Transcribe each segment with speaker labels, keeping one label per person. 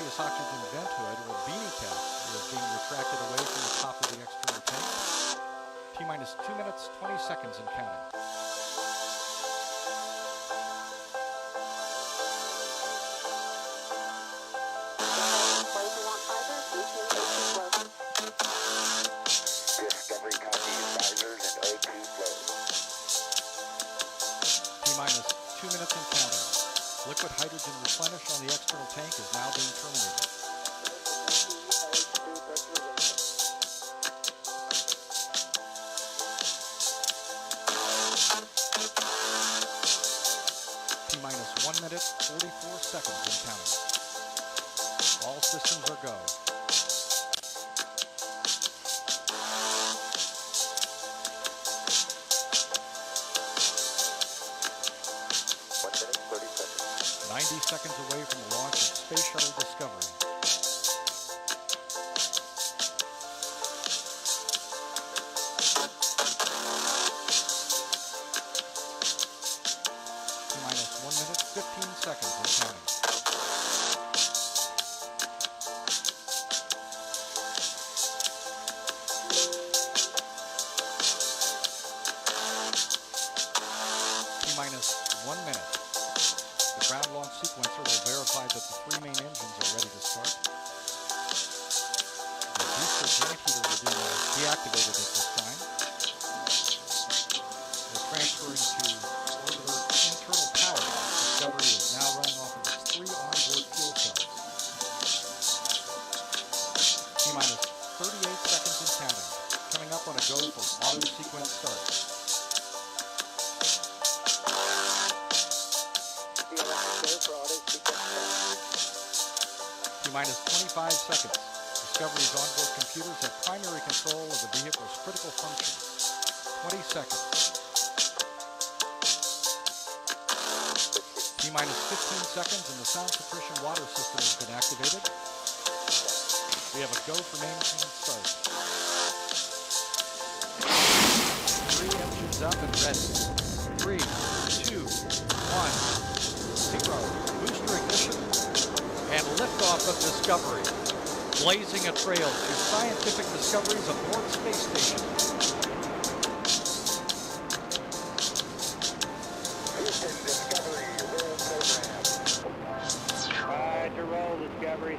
Speaker 1: gaseous oxygen vent hood, or beanie cap, is being retracted away from the top of the external tank. T-minus 2 minutes, 20 seconds and counting.
Speaker 2: Discovery copies visors and O2 flow.
Speaker 1: T-minus 2 minutes and counting. Liquid hydrogen replenished on the external tank is now being terminated. T-minus 1 minute, 44 seconds and counting. All systems are go. Seconds away from the launch of Space Shuttle Discovery. T-minus 1 minute, 15 seconds and counting. T-minus 1 minute. The ground launch sequencer will verify that the 3 main engines are ready to start. The booster jet heater will be deactivated at this time. We're transferring to orbiter internal power. Discovery is now running off of its 3 onboard fuel cells. T-minus 38 seconds and counting. Coming up on a go for auto sequence start. T-minus 25 seconds. Discovery's onboard computers have primary control of the vehicle's critical functions. 20 seconds. T-minus 15 seconds and the sound suppression water system has been activated. We have a go for main engine start. 3 engines up and ready. 3, 2, 1, 0. Booster ignition. And liftoff of Discovery, blazing a trail to scientific discoveries aboard Space Station.
Speaker 2: Houston, Discovery, roll program.
Speaker 3: Right to roll, Discovery.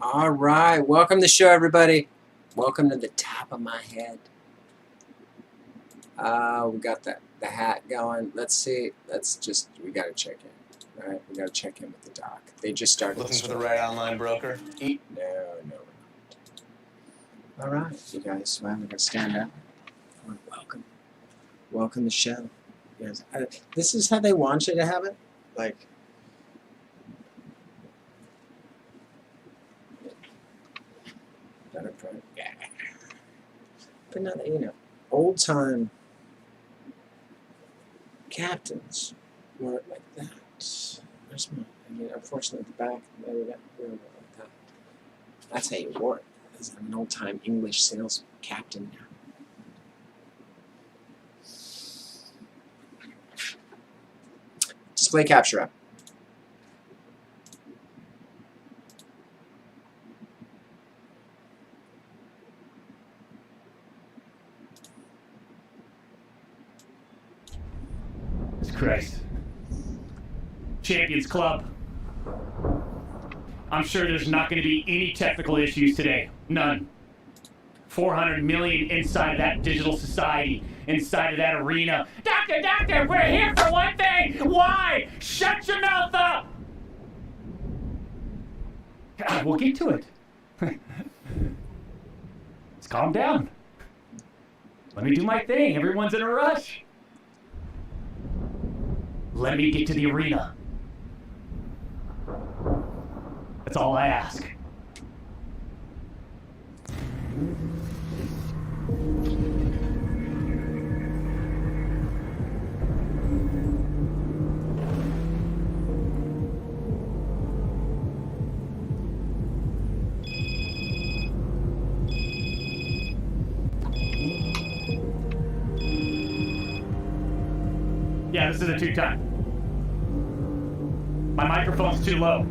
Speaker 4: All right, welcome to the show, everybody. Welcome to the top of my head. We got the hat going. Let's see. We got to check in. All right, we got to check in with the doc. They just started.
Speaker 5: Looking for the right online broker?
Speaker 4: No. All right, you guys. Well, we're gonna stand up. Welcome to the show. Yes, this is how they want you to have it. Like. Yeah. But not, old time captains weren't like that. Unfortunately, the back, they were like that. That's how you wore it. As I'm an old time English sales captain now. Display capture up.
Speaker 6: Christ. Champions Club. I'm sure there's not going to be any technical issues today. None. 400 million inside of that digital society, inside of that arena. Doctor, we're here for one thing! Why? Shut your mouth up! God, we'll get to it. Let's calm down. Let me do my thing. Everyone's in a rush. Let me get to the arena. That's all I ask. Yeah, this is a 2-time. My microphone's too low.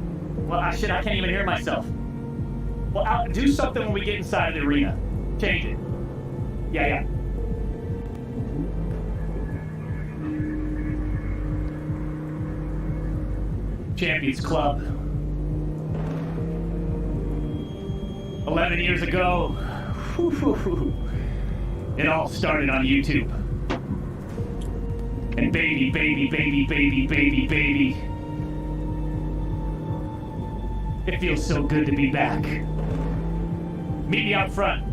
Speaker 6: Well, I can't even hear myself. Well, do something when we get inside of the arena. Change it. Yeah. Champions Club. 11 years ago, it all started on YouTube. And baby. It feels so good to be back. Meet me out front.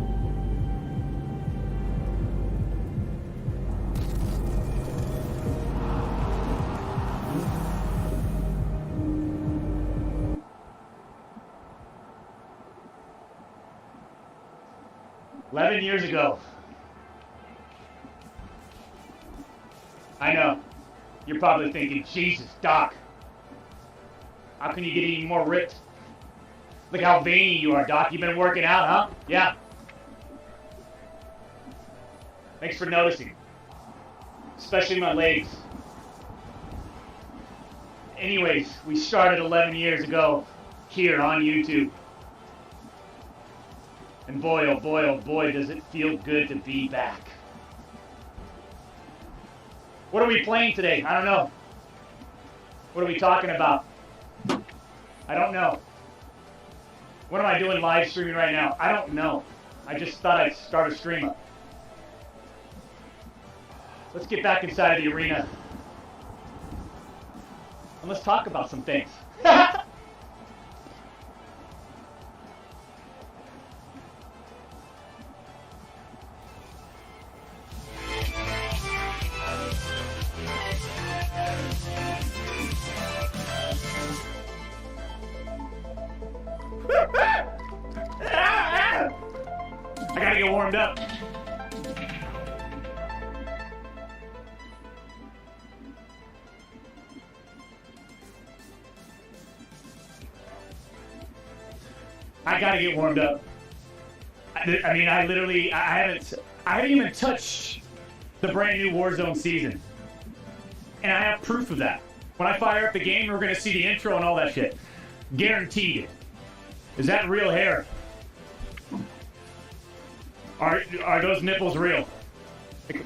Speaker 6: "11 years ago. I know. You're probably thinking, Jesus, Doc. How can you get any more ripped? Look how veiny you are, Doc. You've been working out, huh? Yeah. Thanks for noticing. Especially my legs. Anyways, we started 11 years ago here on YouTube. And boy, oh boy, does it feel good to be back. What are we playing today? I don't know. What are we talking about? I don't know. What am I doing live streaming right now? I don't know. I just thought I'd start a stream up. Let's get back inside of the arena. And let's talk about some things. I gotta get warmed up. I gotta get warmed up. I mean, I haven't even touched the brand new Warzone season. And I have proof of that. When I fire up the game, we're gonna see the intro and all that shit. Guaranteed. Is that real hair? Are those nipples real? It's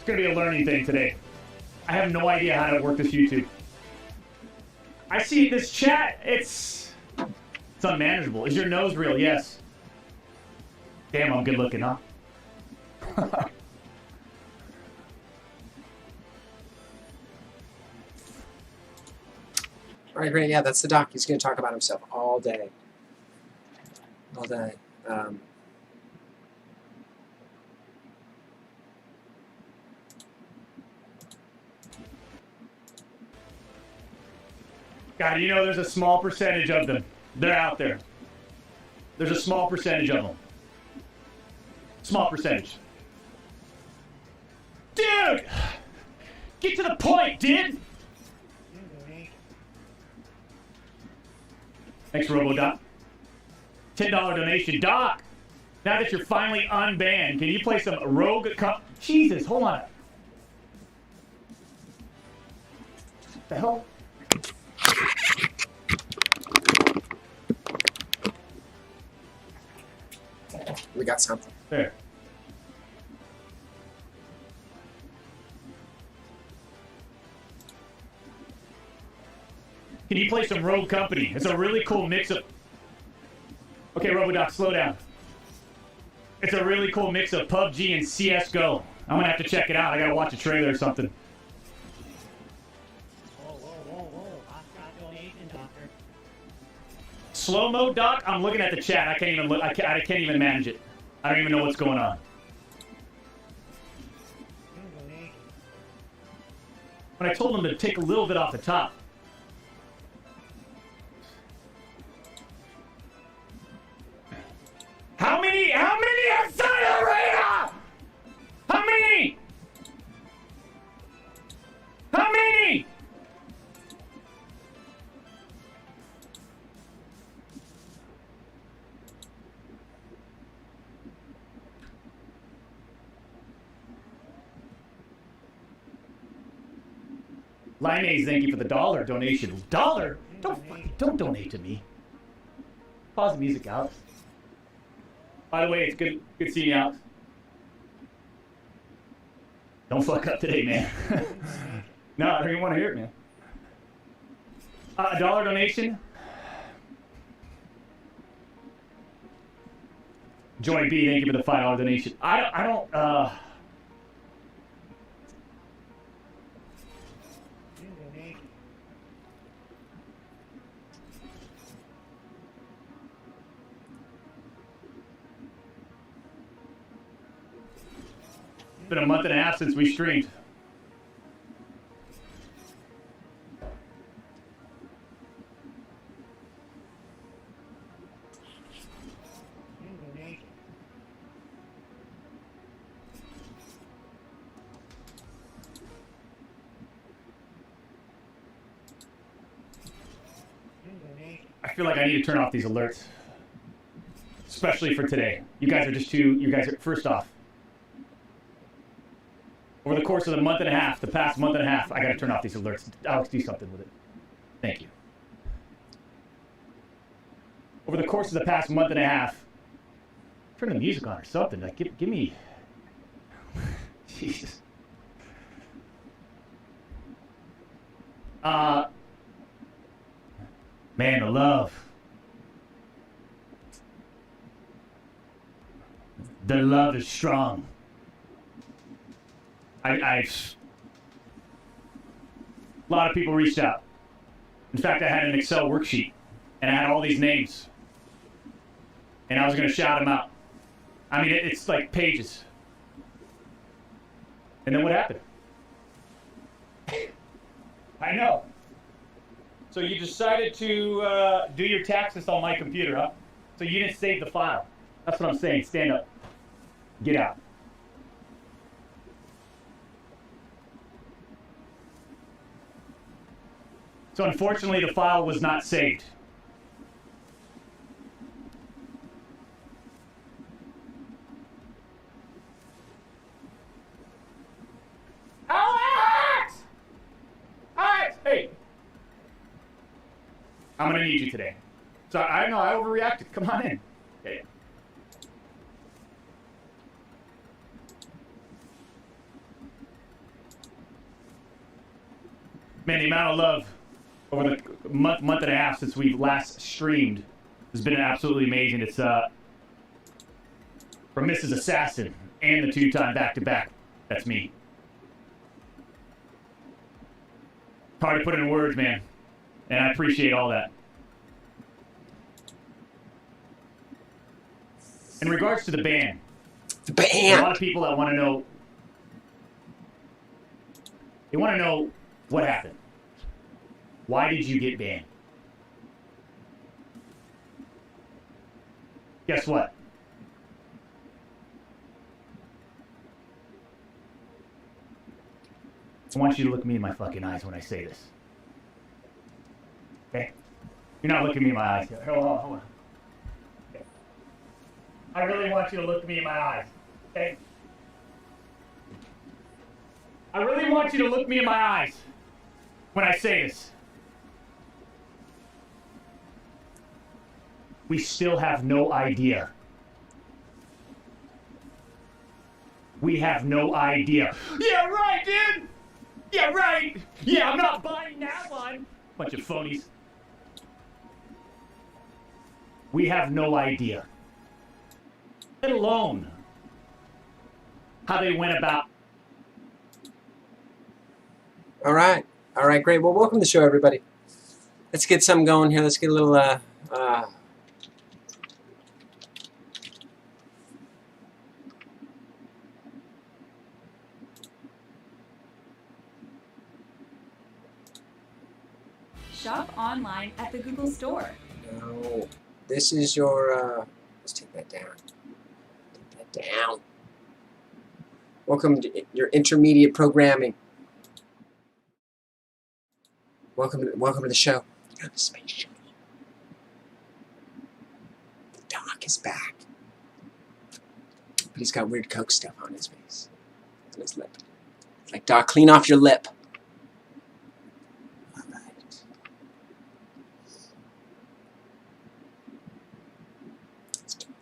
Speaker 6: gonna be a learning thing today. I have no idea how to work this YouTube. I see this chat, it's unmanageable. Is your nose real? Yes. Damn, I'm good looking, huh?
Speaker 4: All right, great. Yeah, that's the doc. He's going to talk about himself all day. All day.
Speaker 6: God, you know there's a small percentage of them. They're out there. There's a small percentage of them. Small percentage. Dude! Get to the point, dude! Thanks, RoboDoc. $10 donation. Doc, now that you're finally unbanned, can you play some Rogue... Jesus, hold on. What the hell?
Speaker 4: We got something.
Speaker 6: There. Can you play some Rogue Company? It's a really cool mix-up. Okay, RoboDoc, slow down. It's a really cool mix of PUBG and CS:GO. I'm gonna have to check it out. I gotta watch a trailer or something. Slow mo, Doc. I'm looking at the chat. I can't even look. I can't even manage it. I don't even know what's going on. But I told them to take a little bit off the top. How many outside arena? How many? How many? Limeaze, thank you for the $1 donation. $1? Don't donate to me. Pause the music, Alex. By the way, it's good seeing you, Alex. Don't fuck up today, man. No, I don't even want to hear it, man. $1 donation. Joy B, thank you for the $5 donation. I don't. It's been a month and a half since we streamed. I feel like I need to turn off these alerts. Especially for today. You guys are just first off. Over the course of the month and a half, the past month and a half, I gotta turn off these alerts. Alex, do something with it. Thank you. Over the course of the past month and a half, turn the music on or something. Like, give me. Jesus. Man, the love. The love is strong. A lot of people reached out. In fact, I had an Excel worksheet, and I had all these names. And I was going to shout them out. I mean, it's like pages. And then what happened? I know. So you decided to do your taxes on my computer, huh? So you didn't save the file. That's what I'm saying. Stand up. Get out. So unfortunately, the file was not saved. Alex! Alex! Hey! I'm gonna need you today. So I know I overreacted. Come on in. Yeah. Man, the amount of love over the month and a half since we last streamed has been absolutely amazing. It's from Mrs. Assassin and the 2-time back-to-back. That's me. Hard to put in words, man. And I appreciate all that. In regards to the ban, a lot of people that want to know, they want to know what happened. Why did you get banned? Guess what? I want you to look me in my fucking eyes when I say this. Okay? You're not looking me in my eyes. Hold on. Okay. I really want you to look me in my eyes. Okay? I really want you to look me in my eyes when I say this. We still have no idea. We have no idea. Yeah, right, dude! Yeah, right! Yeah, I'm not buying that one! Bunch of phonies. We have no idea. let alone how they went about.
Speaker 4: All right, great. Well, welcome to the show, everybody. Let's get something going here. Let's get a little
Speaker 5: Shop online at the Google Store.
Speaker 4: No, this is your. Let's take that down. Take that down. Welcome to your intermediate programming. Welcome to the show. Space shuttle. The Doc is back, but he's got weird Coke stuff on his face, on his lip. Like, Doc, clean off your lip. All right. Let's do it.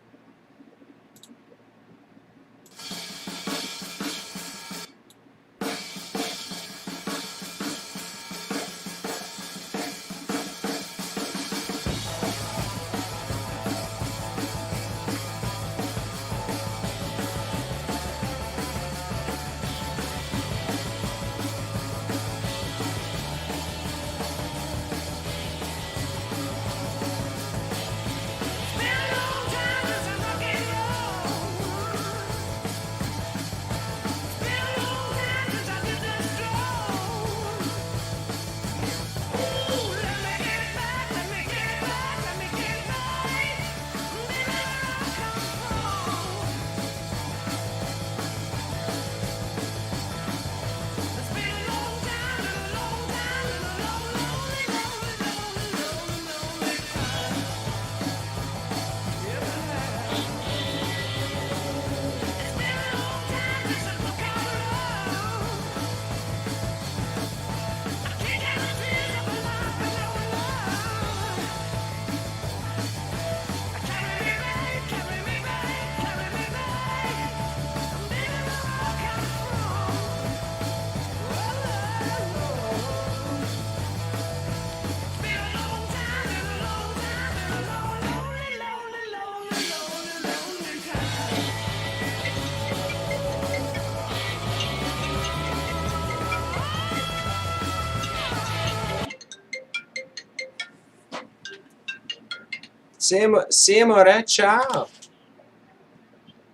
Speaker 4: See you, amore. Ciao.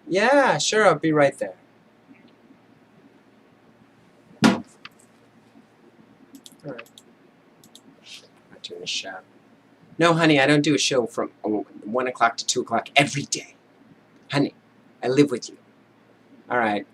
Speaker 4: Yeah, sure, I'll be right there. All right. I'm not doing a show. No, honey, I don't do a show from 1 o'clock to 2 o'clock every day. Honey, I live with you. All right.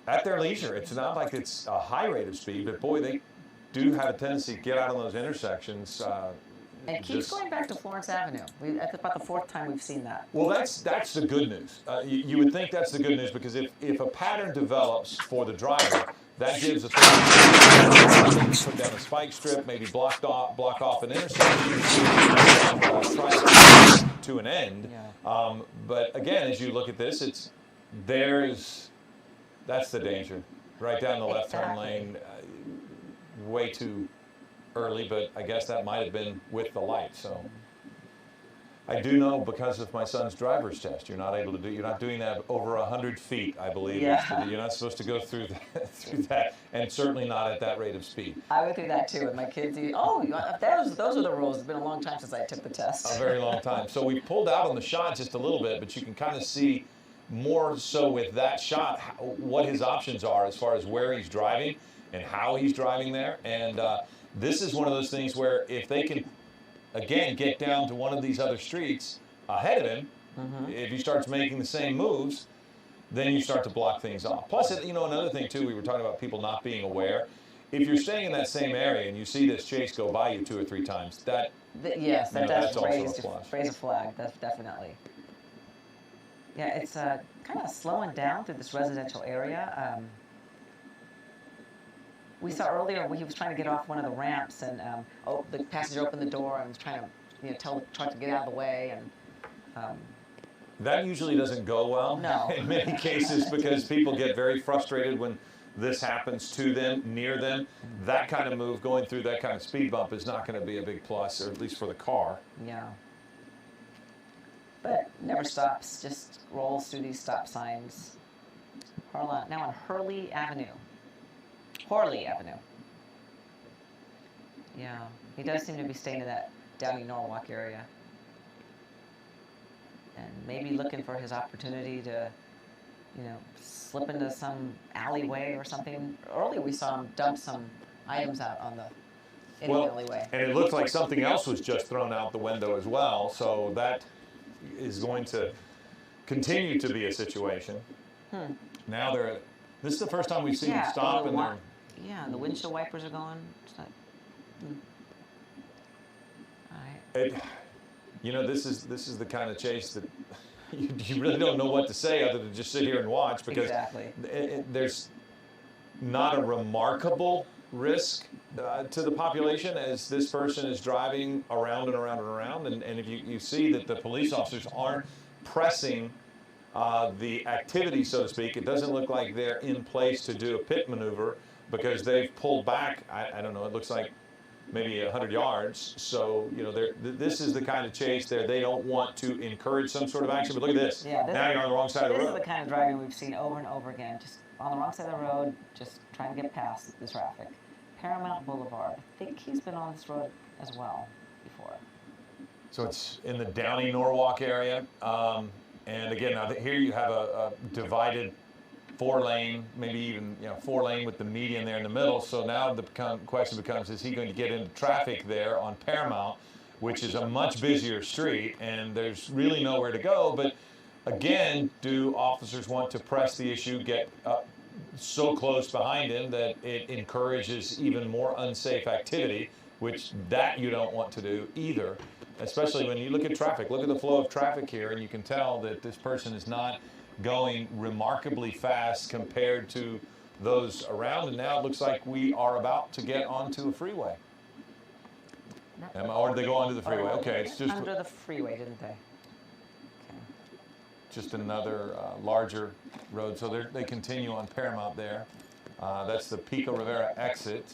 Speaker 7: At their leisure. It's not like it's a high rate of speed, but boy, they do have a tendency to get out on those intersections.
Speaker 8: And it keeps going back to Florence Avenue. That's about the fourth time we've seen that.
Speaker 7: Well, that's the good news. You would think that's the good news because if a pattern develops for the driver, that gives us put down a spike strip, maybe block off an intersection, try to an end.
Speaker 8: Yeah.
Speaker 7: But again, as you look at this, that's the danger. Right down the left turn lane, way too early, but I guess that might have been with the light. So I do know because of my son's driver's test, you're not doing that over 100 feet, I believe.
Speaker 8: Yeah.
Speaker 7: You're not supposed to go through that, and certainly not at that rate of speed.
Speaker 8: I went through that too with my kids. Those are the rules. It's been a long time since I took the test.
Speaker 7: A very long time. So we pulled out on the shot just a little bit, but you can kind of see more so with that shot what his options are as far as where he's driving and how he's driving there. And this is one of those things where if they can, again, get down to one of these other streets ahead of him, if he starts making the same moves, then you start to block things off. Plus, another thing too, we were talking about people not being aware. if you're staying in that same area and you see this chase go by you 2 or 3 times,
Speaker 8: Yes, that
Speaker 7: No, that's
Speaker 8: does
Speaker 7: also a
Speaker 8: raise
Speaker 7: plus.
Speaker 8: a flag. That's definitely. Yeah, it's kind of slowing down through this residential area. We saw earlier when he was trying to get off one of the ramps, and the passenger opened the door and was trying to, tell the truck to get out of the way, and
Speaker 7: that usually doesn't go well
Speaker 8: No.
Speaker 7: in many cases because people get very frustrated when this happens to them, near them. That kind of move, going through that kind of speed bump is not going to be a big plus, or at least for the car.
Speaker 8: yeah. But never stops, just rolls through these stop signs. Now on Hurley Avenue. Horley Avenue. Yeah, he does seem to be staying in that Downey Norwalk area. And maybe looking for his opportunity to, slip into some alleyway or something. Earlier we saw him dump some items out in the alleyway.
Speaker 7: And it looked like something else was just thrown out the window as well, so that is going to continue to be a situation. Now this is the first time we've seen them stop, and they're...
Speaker 8: Yeah, and the windshield wipers are going. It's not, All right.
Speaker 7: This is the kind of chase that you really don't know what to say other than just sit here and watch, because
Speaker 8: Exactly.
Speaker 7: there's not a remarkable risk to the population as this person is driving around and around and around, and if you see that the police officers aren't pressing the activity, so to speak, it doesn't look like they're in place to do a pit maneuver because they've pulled back, I don't know, it looks like maybe 100 yards. So, this is the kind of chase there. They don't want to encourage some sort of action, but look at this.
Speaker 8: Yeah,
Speaker 7: Now you're on the wrong side of the
Speaker 8: This
Speaker 7: road.
Speaker 8: is the kind of driving we've seen over and over again, just on the wrong side of the road, just trying to get past the traffic. Paramount Boulevard. I think he's been on this road as well before.
Speaker 7: So it's in the Downey Norwalk area. And again, now here you have a divided 4-lane, maybe even 4-lane with the median there in the middle. So now the question becomes: is he going to get into traffic there on Paramount, which is a much busier street, and there's really nowhere to go? But again, do officers want to press the issue, get up so close behind him that it encourages even more unsafe activity, which that you don't want to do either? Especially when you look at traffic. Look at the flow of traffic here, and you can tell that this person is not going remarkably fast compared to those around. And now it looks like we are about to get onto a freeway. Or did they go onto the freeway? Okay, it's just
Speaker 8: Under the freeway, didn't they? Okay.
Speaker 7: just another larger road. So they continue on Paramount there. That's the Pico Rivera exit,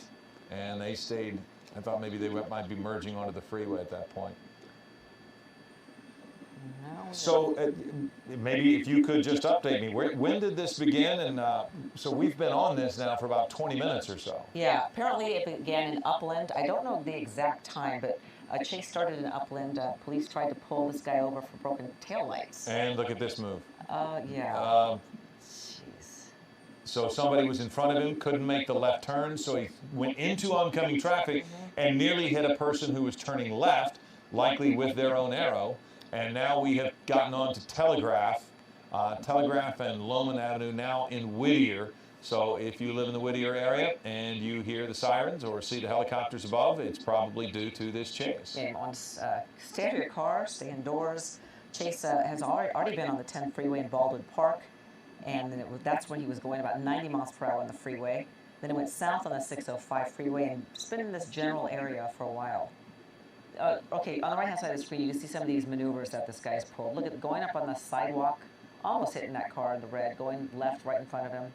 Speaker 7: and they stayed. I thought maybe they might be merging onto the freeway at that point.
Speaker 8: No,
Speaker 7: So maybe if you could just update me, when did this begin? And so we've been on this now for about 20 minutes or so.
Speaker 8: Yeah, apparently it began in Upland. I don't know the exact time, but a chase started in Upland. Police tried to pull this guy over for broken taillights.
Speaker 7: And look at this move.
Speaker 8: Yeah. Jeez.
Speaker 7: So somebody was in front of him, couldn't make the left turn, so he went into oncoming traffic and nearly hit a person who was turning left, likely with their own arrow. And now we have gotten on to Telegraph and Loman Avenue now in Whittier. So if you live in the Whittier area and you hear the sirens or see the helicopters above, it's probably due to this chase.
Speaker 8: Yeah, stay out of your car, stay indoors. Chase has already been on the 10 freeway in Baldwin Park, and then that's when he was going about 90 miles per hour on the freeway. Then it went south on the 605 freeway and it's been in this general area for a while. Okay, on the right-hand side of the screen, you can see some of these maneuvers that this guy's pulled. Look at going up on the sidewalk, almost hitting that car in the red, going left right in front of him.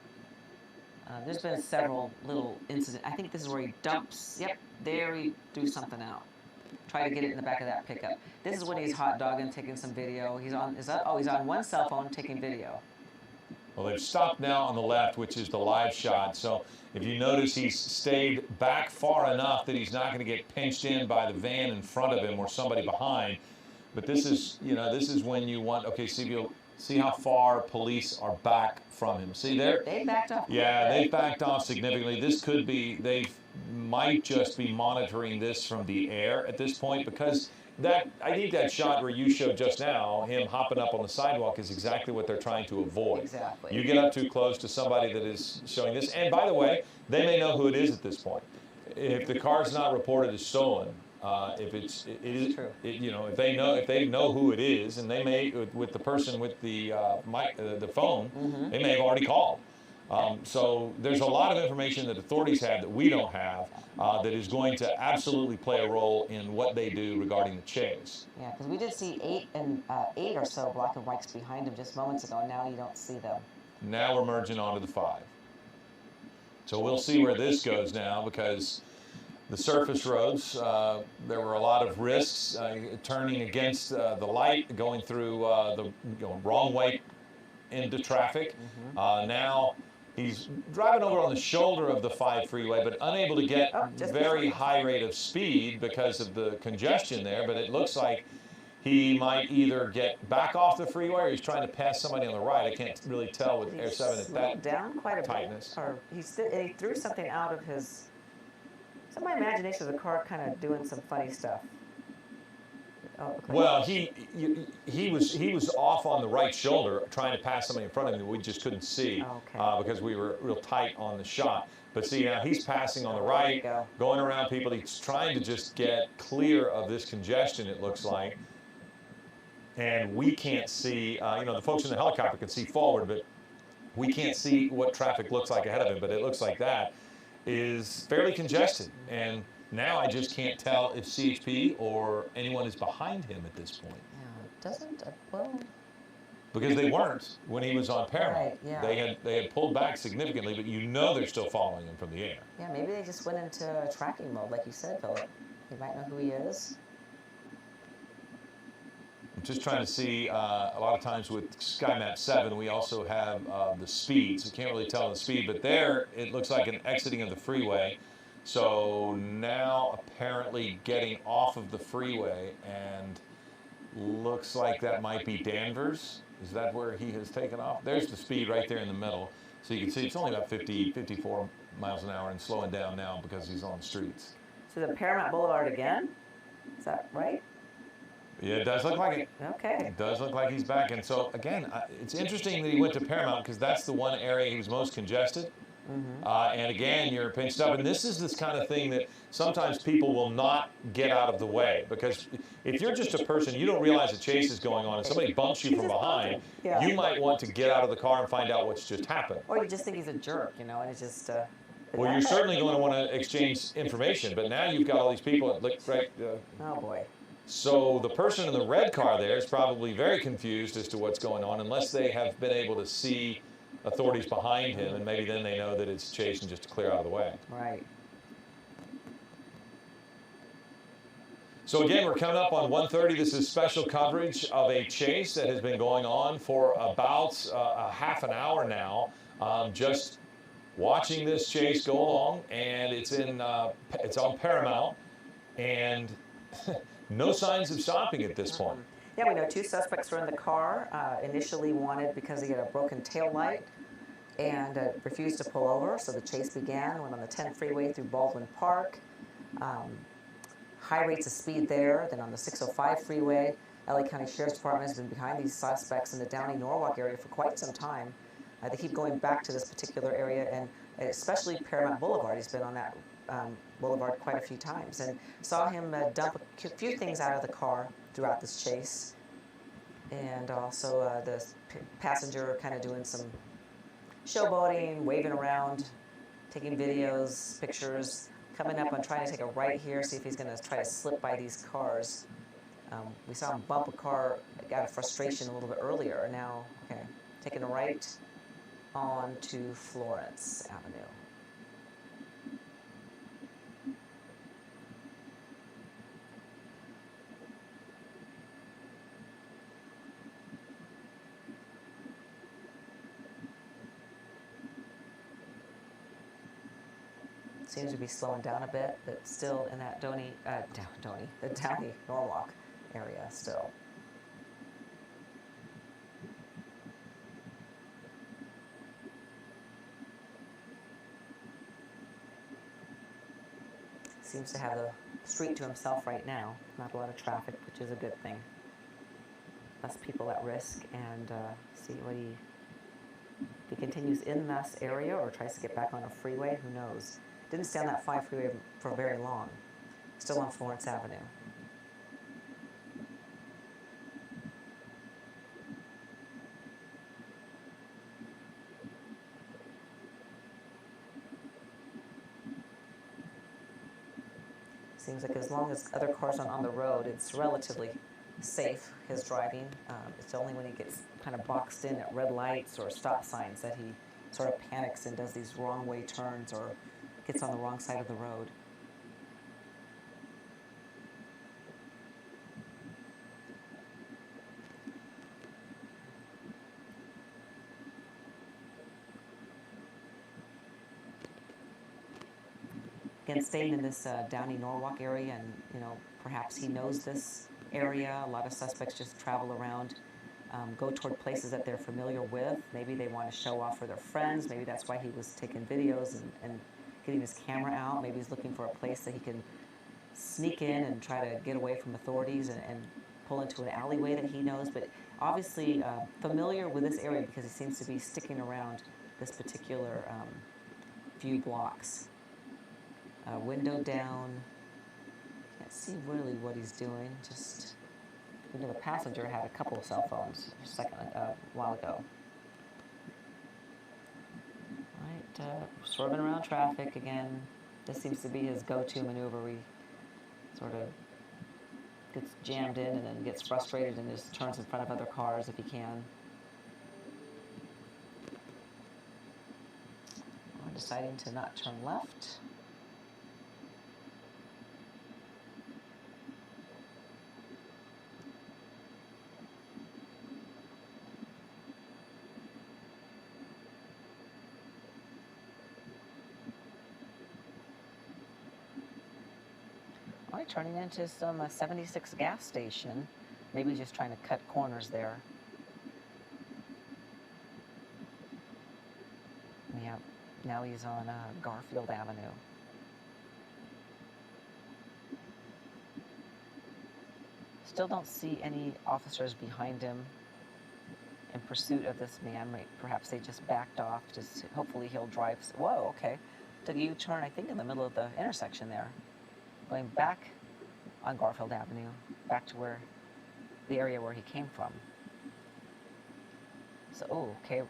Speaker 8: There's been several little incidents. I think this is where he dumps. Yep, there he threw something out. Try to get it in the back of that pickup. This is when he's hot dogging, taking some video. He's on one cell phone taking video.
Speaker 7: Well, they've stopped now on the left, which is the live shot. So if you notice, he's stayed back far enough that he's not going to get pinched in by the van in front of him or somebody behind. But this is, this is when you want, okay, see how far police are back from him. See there?
Speaker 8: They backed off.
Speaker 7: Yeah, they backed off significantly. This could be, they might just be monitoring this from the air at this point, because I think that shot where you showed just now, him hopping up on the sidewalk, is exactly what they're trying to avoid.
Speaker 8: Exactly.
Speaker 7: You get up too close to somebody that is showing this, and by the way, they may know who it is at this point. If the car's not reported as stolen, if if they know who it is, and they may, with the person with the phone, they may have already called. So there's a lot of information that authorities have that we don't have that is going to absolutely play a role in what they do regarding the chase.
Speaker 8: Yeah, because we did see eight or so black and whites behind him just moments ago. Now you don't see them.
Speaker 7: Now we're merging onto the 5. So we'll see where this goes now, because the surface roads, there were a lot of risks turning against the light, going through the wrong way into traffic. Now he's driving over on the shoulder of the 5 freeway, but unable to get very high rate of speed because of the congestion there. But it looks like he might either get back off the freeway or he's trying to pass somebody on the right. I can't really tell with Air 7 at that
Speaker 8: down quite a
Speaker 7: tightness.
Speaker 8: bit, or he threw something out of his. So my imagination of the car kind of doing some funny stuff.
Speaker 7: Well, he was off on the right shoulder trying to pass somebody in front of him that we just couldn't see because we were real tight on the shot. But see, now he's passing on the right, going around people. He's trying to just get clear of this congestion, it looks like. And we can't see, the folks in the helicopter can see forward, but we can't see what traffic looks like ahead of him. But it looks like that is fairly congested. And now I just can't tell if CHP or anyone is behind him at this point.
Speaker 8: Yeah, doesn't, well...
Speaker 7: Because they weren't when he was on Paramount.
Speaker 8: Right, yeah.
Speaker 7: They had pulled back significantly, but they're still following him from the air.
Speaker 8: Yeah, maybe they just went into tracking mode, like you said, Philip. They might know who he is.
Speaker 7: I'm just trying to see, a lot of times with SkyMap 7, we also have the speeds. We can't really tell the speed, but there it looks like an exiting of the freeway. So now apparently getting off of the freeway, and looks like that might be Danvers. Is that where he has taken off? There's the speed right there in the middle. So you can see it's only about 54 miles an hour and slowing down now because he's on the streets.
Speaker 8: So the Paramount Boulevard again? Is that right?
Speaker 7: Yeah, it does look like it.
Speaker 8: Okay.
Speaker 7: It does look like he's back. And so, again, it's interesting that he went to Paramount because that's the one area he was most congested. And again, you're pinched up. And this is this kind of thing that sometimes people will not get out of the way. Because if you're just a person, you don't realize a chase is going on, and somebody bumps you from behind, you might want to get out of the car and find out what's just happened.
Speaker 8: Or you just think he's a jerk, and it's just...
Speaker 7: Well, you're certainly going to want to exchange information. But now you've got all these people that look right...
Speaker 8: oh, boy.
Speaker 7: So the person in the red car there is probably very confused as to what's going on, unless they have been able to see authorities behind him, and maybe then they know that it's chase and just to clear out of the way.
Speaker 8: Right.
Speaker 7: So again, we're coming up on 1:30. This is special coverage of a chase that has been going on for about a half an hour now. Just watching this chase go along, and it's on Paramount, and no signs of stopping at this point.
Speaker 8: Yeah, we know 2 suspects were in the car, initially wanted because he had a broken tail light and refused to pull over, so the chase began, went on the 10 freeway through Baldwin Park. High rates of speed there, then on the 605 freeway. LA County Sheriff's Department has been behind these suspects in the Downey-Norwalk area for quite some time. They keep going back to this particular area, and especially Paramount Boulevard. He's been on that boulevard quite a few times, and saw him dump a few things out of the car throughout this chase, and also the passenger kind of doing some showboating, waving around, taking videos, pictures, coming up and trying to take a right here, see if he's going to try to slip by these cars. We saw him bump a car out of frustration a little bit earlier. Now, okay, taking a right on to Florence Avenue. Seems to be slowing down a bit, but still in that the Downey-Norwalk area still. Seems to have the street to himself right now. Not a lot of traffic, which is a good thing. Less people at risk, and see what if he continues in this area or tries to get back on a freeway. Who knows? Didn't stay on that 5 freeway for very long. Still on Florence Avenue. Seems like as long as other cars aren't on the road, it's relatively safe, his driving. It's only when he gets kind of boxed in at red lights or stop signs that he sort of panics and does these wrong way turns or gets on the wrong side of the road. Again, staying in this Downey Norwalk area, and perhaps he knows this area. A lot of suspects just travel around, go toward places that they're familiar with. Maybe they want to show off for their friends. Maybe that's why he was taking videos and getting his camera out. Maybe he's looking for a place that he can sneak in and try to get away from authorities and pull into an alleyway that he knows. But obviously familiar with this area because he seems to be sticking around this particular few blocks. Window down. Can't see really what he's doing. Just, the passenger had a couple of cell phones a while ago. Right, swerving around traffic again. This seems to be his go-to maneuver. He sort of gets jammed in and then gets frustrated and just turns in front of other cars if he can. We're deciding to not turn left. Turning into some 76 gas station. Maybe just trying to cut corners there. Yeah, now he's on Garfield Avenue. Still don't see any officers behind him in pursuit of this man. Perhaps they just backed off. Just hopefully he'll drive. Whoa, okay. Took a U-turn, I think, in the middle of the intersection there. Going back on Garfield Avenue, back to the area where he came from. So, oh, okay,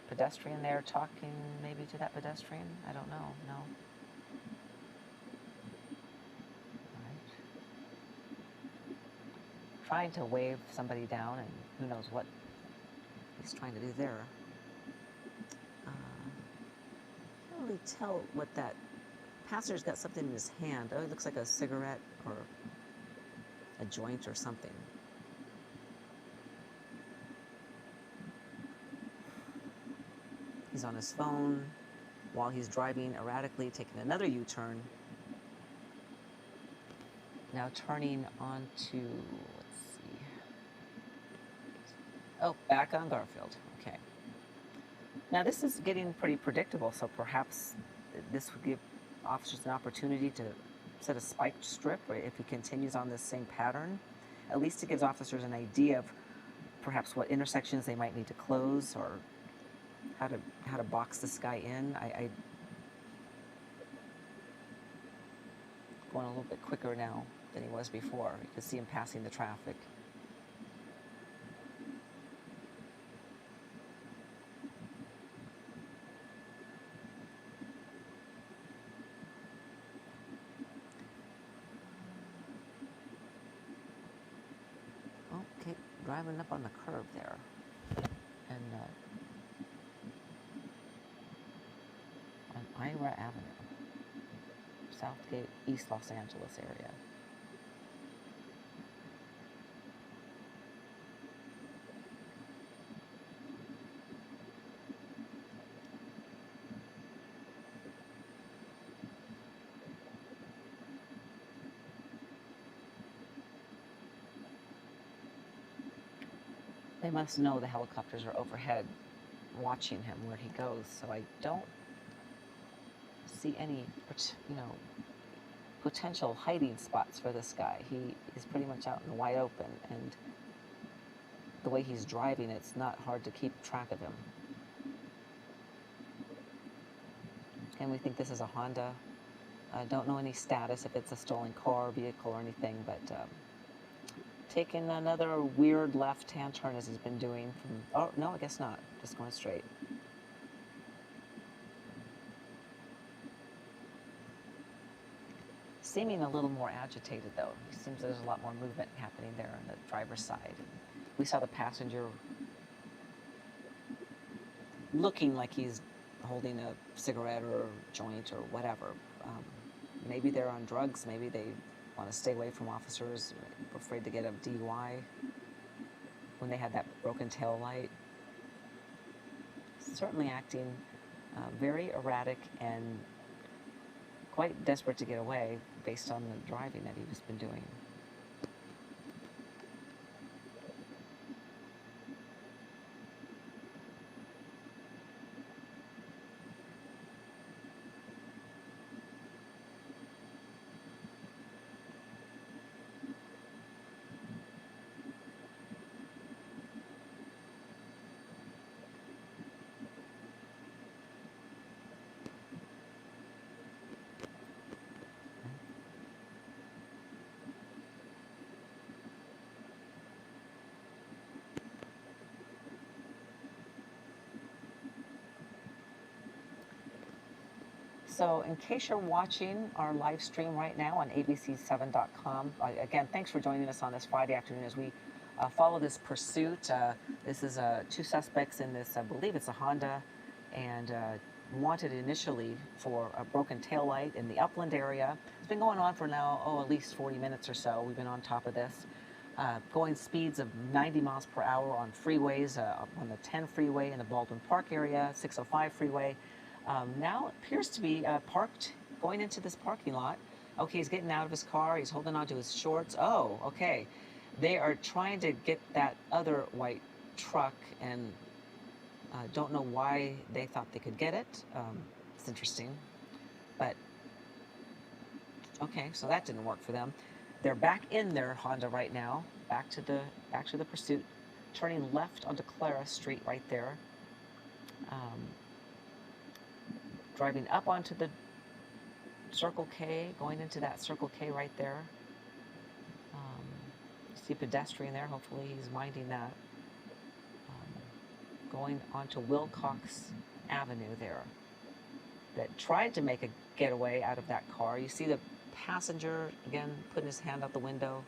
Speaker 8: pedestrian there talking maybe to that pedestrian? I don't know, no. All right. Trying to wave somebody down, and who knows what he's trying to do there. Can't really tell what that passenger's got something in his hand. Oh, it looks like a cigarette or a joint or something. He's on his phone while he's driving erratically, taking another U-turn. Now turning onto, let's see. Oh, back on Garfield. Okay. Now this is getting pretty predictable, so perhaps this would give officers an opportunity to set a spiked strip, or if he continues on this same pattern. At least it gives officers an idea of perhaps what intersections they might need to close or how to box this guy in. I going a little bit quicker now than he was before. You can see him passing the traffic. Okay, driving up on the curb there. And on Ira Avenue, Southgate, East Los Angeles area. They must know the helicopters are overhead watching him where he goes, so I don't see any, potential hiding spots for this guy. He is pretty much out in the wide open, and the way he's driving, it's not hard to keep track of him. And we think this is a Honda. I don't know any status, if it's a stolen car, vehicle, or anything, but taking another weird left-hand turn as he's been doing from, oh, no, I guess not, just going straight. Seeming a little more agitated, though. It seems there's a lot more movement happening there on the driver's side. We saw the passenger looking like he's holding a cigarette or a joint or whatever. Maybe they're on drugs. Maybe they want to stay away from officers, afraid to get a DUI when they had that broken tail light. Certainly acting very erratic and quite desperate to get away based on the driving that he's been doing. So in case you're watching our live stream right now on abc7.com, again, thanks for joining us on this Friday afternoon as we follow this pursuit. This is two suspects in this, I believe it's a Honda, and wanted initially for a broken taillight in the Upland area. It's been going on for now, at least 40 minutes or so. We've been on top of this. Going speeds of 90 miles per hour on freeways, on the 10 freeway in the Baldwin Park area, 605 freeway. Now appears to be parked, going into this parking lot. Okay, he's getting out of his car. He's holding on to his shorts. Oh, okay. They are trying to get that other white truck, and don't know why they thought they could get it. It's interesting. But, okay, so that didn't work for them. They're back in their Honda right now, back to the pursuit, turning left onto Clara Street right there. Driving up onto the Circle K, going into that Circle K right there. See a pedestrian there, hopefully he's minding that. Going onto Wilcox Avenue there. That tried to make a getaway out of that car. You see the passenger, again, putting his hand out the window.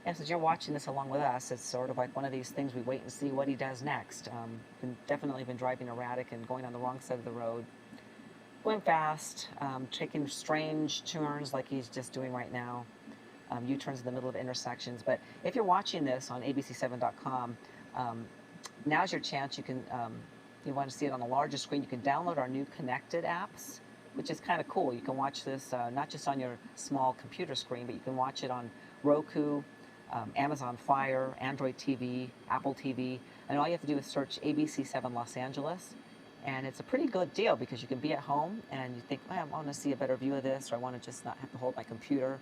Speaker 8: And since you're watching this along with us, it's sort of like one of these things we wait and see what he does next. Definitely been driving erratic and going on the wrong side of the road. Going fast, taking strange turns like he's just doing right now. U-turns in the middle of intersections. But if you're watching this on abc7.com, now's your chance. You can, if you want to see it on the larger screen, you can download our new connected apps, which is kind of cool. You can watch this not just on your small computer screen, but you can watch it on Roku, Amazon Fire, Android TV, Apple TV, and all you have to do is search ABC7 Los Angeles, and it's a pretty good deal because you can be at home and you think, I want to see a better view of this, or I want to just not have to hold my computer.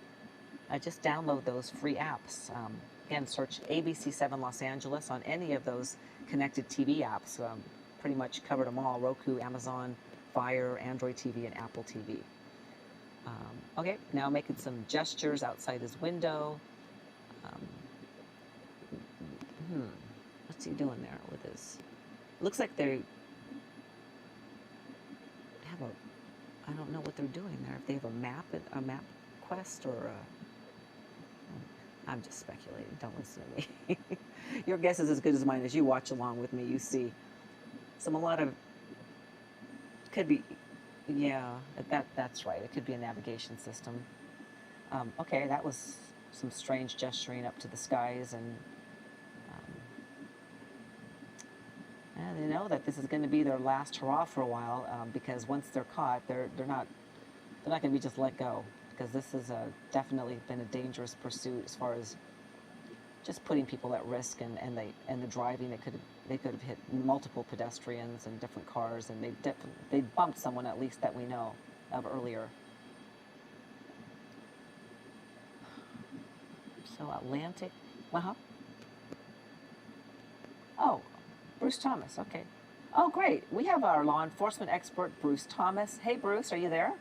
Speaker 8: Just download those free apps. Again, search ABC7 Los Angeles on any of those connected TV apps. Pretty much covered them all: Roku, Amazon Fire, Android TV, and Apple TV. Okay, now making some gestures outside his window. What's he doing there with his? Looks like they have I don't know what they're doing there. If they have a map quest, or I'm just speculating. Don't listen to me. Your guess is as good as mine. As you watch along with me, you see a lot of, could be, yeah, that's right. It could be a navigation system. Okay, that was some strange gesturing up to the skies, and they know that this is going to be their last hurrah for a while, because once they're caught, they're not going to be just let go, because this has definitely been a dangerous pursuit as far as just putting people at risk, and the driving. They could have hit multiple pedestrians and different cars, and they bumped someone, at least that we know. of earlier. So Atlantic, Oh, Bruce Thomas, okay. Oh, great. We have our law enforcement expert, Bruce Thomas. Hey, Bruce, are you there?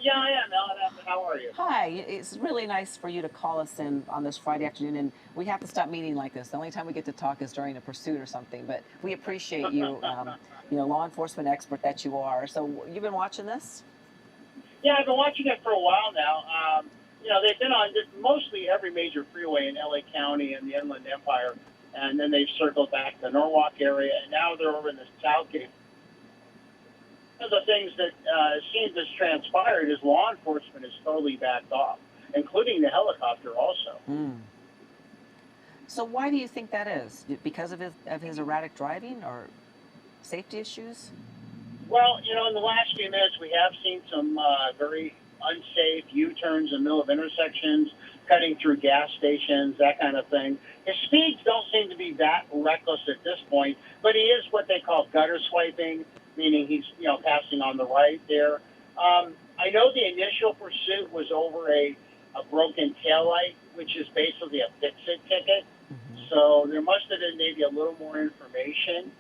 Speaker 3: Yeah, I am, Ellen. How are you?
Speaker 8: Hi, it's really nice for you to call us in on this Friday afternoon, and we have to stop meeting like this. The only time we get to talk is during a pursuit or something, but we appreciate you, law enforcement expert that you are. So you've been watching this?
Speaker 3: Yeah, I've been watching it for a while now. They've been on mostly every major freeway in LA County and the Inland Empire, and then they've circled back to the Norwalk area, and now they're over in the Southgate. One of the things that seems has transpired is law enforcement is totally backed off, including the helicopter also.
Speaker 8: So why do you think that is? Because of his erratic driving or safety issues?
Speaker 3: Well, in the last few minutes, we have seen some very unsafe U-turns in the middle of intersections, cutting through gas stations, that kind of thing. His speeds don't seem to be that reckless at this point, but he is what they call gutter swiping, meaning he's, passing on the right there. I know the initial pursuit was over a broken taillight, which is basically a fix-it ticket. So there must have been maybe a little more information.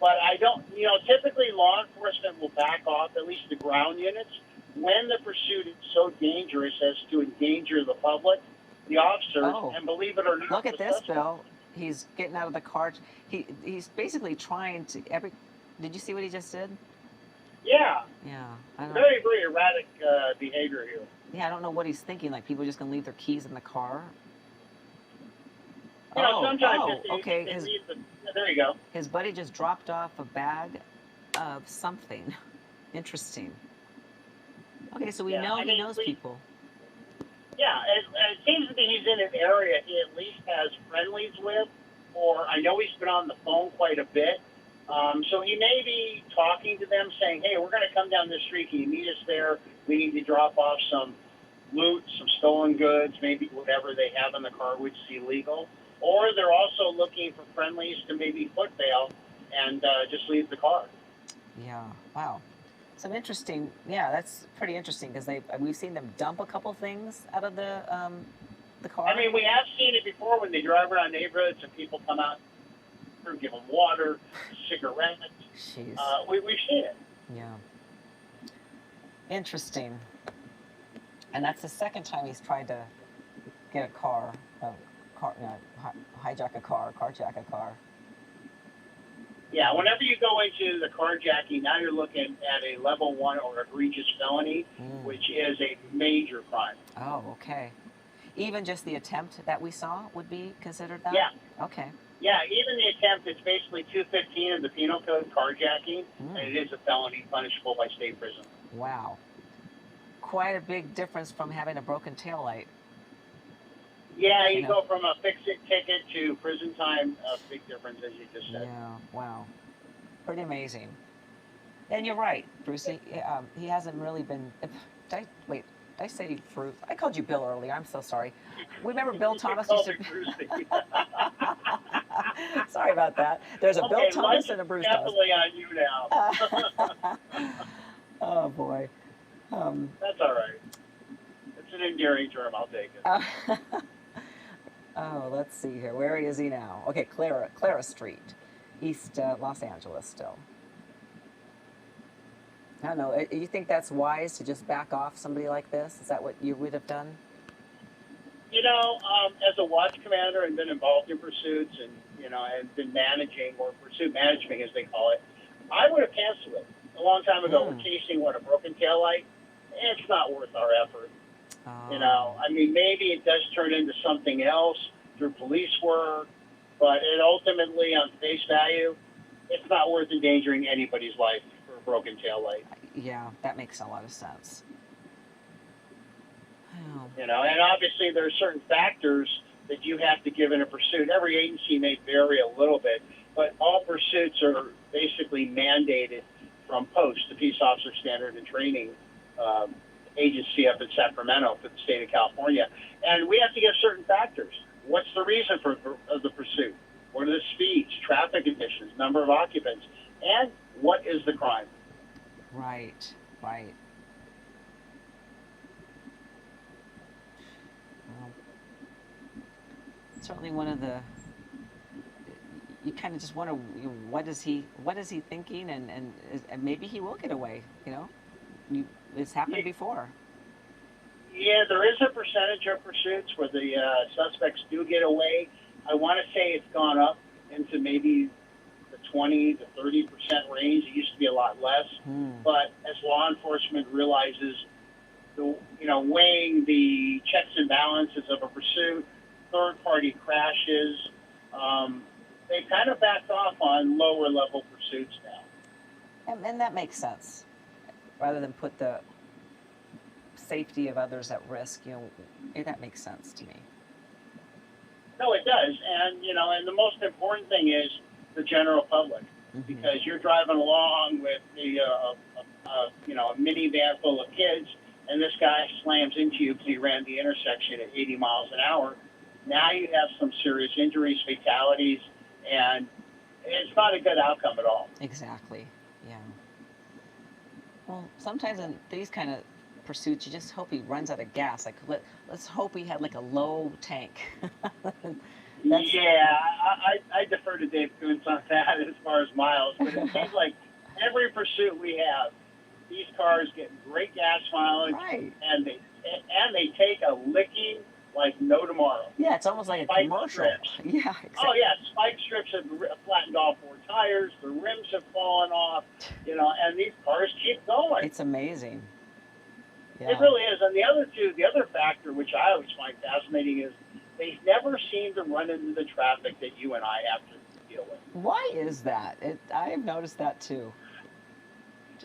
Speaker 3: But I don't, typically law enforcement will back off, at least the ground units, when the pursuit is so dangerous as to endanger the public, the officers, and believe it or not.
Speaker 8: Look at this, Bill. He's getting out of the car. He's basically trying to Did you see what he just did?
Speaker 3: Yeah.
Speaker 8: Yeah. I don't
Speaker 3: Very, very erratic behavior here.
Speaker 8: Yeah, I don't know what he's thinking. Like people are just gonna leave their keys in the car.
Speaker 3: Sometimes
Speaker 8: okay.
Speaker 3: There you go.
Speaker 8: His buddy just dropped off a bag of something. Interesting. Okay, so we know he knows people.
Speaker 3: Yeah, it seems that he's in an area he at least has friendlies with, or I know he's been on the phone quite a bit. So he may be talking to them saying, hey, we're going to come down this street. Can you meet us there? We need to drop off some loot, some stolen goods, maybe whatever they have in the car, which is illegal. Or they're also looking for friendlies to maybe foot bail and just leave the car.
Speaker 8: Yeah, wow. Some interesting, that's pretty interesting because we've seen them dump a couple things out of the car.
Speaker 3: I mean, we have seen it before when they drive around neighborhoods and people come out and give them water, cigarettes.
Speaker 8: Jeez.
Speaker 3: We've seen it.
Speaker 8: Yeah. Interesting. And that's the second time he's tried to get hijack a car, carjack a car.
Speaker 3: Yeah, whenever you go into the carjacking, now you're looking at a level 1 or egregious felony, which is a major crime.
Speaker 8: Oh, okay. Even just the attempt that we saw would be considered that?
Speaker 3: Yeah.
Speaker 8: Okay.
Speaker 3: Yeah, even the attempt, it's basically 215 of the Penal Code, carjacking, and it is a felony punishable by state prison.
Speaker 8: Wow. Quite a big difference from having a broken taillight.
Speaker 3: Yeah, you go from a fix-it ticket to prison time, a big difference, as you just said.
Speaker 8: Yeah, wow. Pretty amazing. And you're right, Bruce. He hasn't really been... Did I say Bruce? I called you Bill earlier. I'm so sorry. Remember Bill Thomas used to... Sorry about that. There's a Bill Thomas and a Bruce Thomas.
Speaker 3: Definitely on you now.
Speaker 8: Oh, boy.
Speaker 3: That's all right. It's an endearing term. I'll take it.
Speaker 8: Oh, let's see here. Where is he now? Okay, Clara Street, East Los Angeles still. I don't know. You think that's wise to just back off somebody like this? Is that what you would have done?
Speaker 3: As a watch commander and been involved in pursuits and, and been managing, or pursuit management as they call it, I would have canceled it a long time ago. We're chasing, a broken taillight. It's not worth our effort. I mean, maybe it does turn into something else through police work, but it ultimately, on face value, it's not worth endangering anybody's life for a broken taillight.
Speaker 8: Yeah, that makes a lot of sense. Oh.
Speaker 3: And obviously there are certain factors that you have to give in a pursuit. Every agency may vary a little bit, but all pursuits are basically mandated from POST, the Peace Officer Standard and Training agency up in Sacramento for the state of California. And we have to give certain factors. What's the reason for the pursuit? What are the speeds, traffic conditions, number of occupants, and what is the crime?
Speaker 8: Right. certainly one of the. You kind of just wonder what is he thinking, and maybe he will get away. It's happened before.
Speaker 3: Yeah, there is a percentage of pursuits where the suspects do get away. I want to say it's gone up into maybe the 20 to 30% range. It used to be a lot less. But as law enforcement realizes, weighing the checks and balances of a pursuit, third-party crashes, they've kind of backed off on lower-level pursuits now.
Speaker 8: And that makes sense. Rather than put the safety of others at risk, that makes sense to me.
Speaker 3: No, it does, and the most important thing is the general public, because you're driving along with a minivan full of kids, and this guy slams into you because he ran the intersection at 80 miles an hour. Now you have some serious injuries, fatalities, and it's not a good outcome at all.
Speaker 8: Exactly. Yeah. Well, sometimes in these kind of pursuits, you just hope he runs out of gas. Like, let's hope he had like a low tank.
Speaker 3: Yeah, I defer to Dave Koontz on that as far as miles, but it seems like every pursuit we have, these cars get great gas mileage,
Speaker 8: Right.
Speaker 3: and they take a licking like no tomorrow.
Speaker 8: Yeah, it's almost like a
Speaker 3: Spike
Speaker 8: commercial.
Speaker 3: strips.
Speaker 8: Yeah, exactly.
Speaker 3: Oh yeah, spike strips have flattened all four tires. The rims have fallen off. And these cars keep going.
Speaker 8: It's amazing. Yeah.
Speaker 3: It really is. And the other factor, which I always find fascinating, is they never seem to run into the traffic that you and I have to deal with.
Speaker 8: Why is that? I've noticed that too.